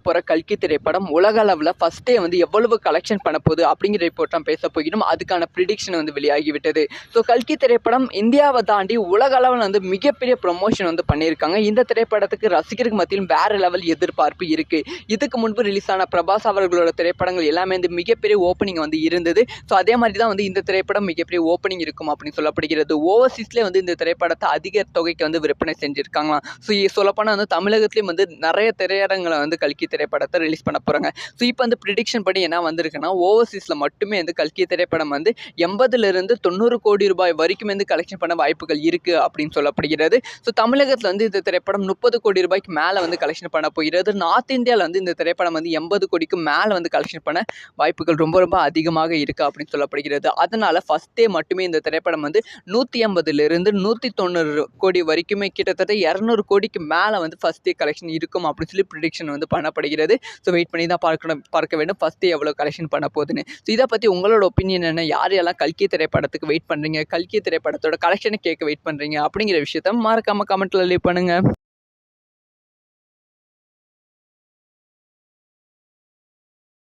போகிற கல்கி திரைப்படம் உலக அளவில் ஃபஸ்ட்டே வந்து எவ்வளவு கலெக்ஷன் பண்ண போகுது அப்படிங்கிற ரிப்போர்ட் தான் பேச போகிறோம். அதுக்கான ப்ரிடிக்ஷன் வந்து வெளியாகிவிட்டது. ஸோ கல்கி திரைப்படம் இந்தியாவை தாண்டி உலக அளவில் வந்து மிகப்பெரிய ப்ரொமோஷன் வந்து பண்ணியிருக்காங்க. இந்த திரைப்படத்துக்கு ரசிகருக்கு மத்தியிலும் வேறு லெவல் எதிர்பார்ப்பு இருக்குது. இதுக்கு முன்பு ரிலீஸ் ஆன பிரபாஸ் அவர்களோட திரைப்படங்கள் எல்லாமே வந்து மிகப்பெரிய ஓப்பனிங் வந்து இருந்தது. ஸோ அதே மாதிரி தான் வந்து இந்த திரைப்படம் மிகப்பெரிய ஓப்பனிங் இருக்கும் அப்படின்னு சொல்லப்படுகிறது. ஓவர்சீஸ்லேயே வந்து இந்த திரைப்படத்தை அதிக தொகைக்கு வந்து விற்பனை செஞ்சுருக்காங்களாம். ஸோ சொல்லப்போனால் வந்து தமிழகத்துலேயும் வந்து நிறைய திரையரங்களை வந்து கல்கி திரைப்படத்தை ரிலீஸ் பண்ண போகிறாங்க. ஸோ இப்போ வந்து ப்ரிடிக்ஷன் படி என்ன வந்திருக்குன்னா, ஓவர்சீஸில் மட்டுமே வந்து கல்கி திரைப்படம் வந்து 80லிருந்து 90 கோடி ரூபாய் வரைக்கும் வந்து கலெக்ஷன் பண்ண வாய்ப்புகள் இருக்குது அப்படின்னு சொல்லப்படுகிறது. ஸோ தமிழகத்தில் வந்து இந்த திரைப்படம் 30 கோடி ரூபாய்க்கு மேலே வந்து கலெக்ஷன் பண்ண போகிறது. நார்த் இந்தியாவில் வந்து இந்த திரைப்படம் வந்து 80 கோடிக்கு மேலே வந்து கலெக்ஷன் பண்ண வாய்ப்புகள் ரொம்ப ரொம்ப அதிகமாக இருக்குது அப்படின்னு சொல்லப்படுகிறது. அதனால் ஃபஸ்ட்டே மட்டுமே இந்த திரைப்படம் வந்து 180லிருந்து 190 கோடி வரைக்குமே கிட்டத்தட்ட 200 கோடிக்கு மேலே வந்து ஃபஸ்ட் டே கலெக்ஷன் இருக்கும் அப்படின்னு சொல்லி ப்ரிடிக்ஷன் வந்து பண்ணப்படுகிறது. ஸோ வெயிட் பண்ணி தான் பார்க்க வேண்டும் ஃபஸ்ட் டே எவ்வளோ கலெக்ஷன் பண்ண போகுதுன்னு. ஸோ இதை பற்றி உங்களோட ஒப்பீனியன் என்ன? யாரெல்லாம் கல்கி திரைப்படத்துக்கு வெயிட் பண்ணுறீங்க, கல்கி திரைப்படத்தோட கலெக்ஷனை கேட்க வெயிட் பண்ணுறீங்க அப்படிங்கிற விஷயத்த மறக்காமல் கமெண்ட்டில் லீவ் பண்ணுங்கள்.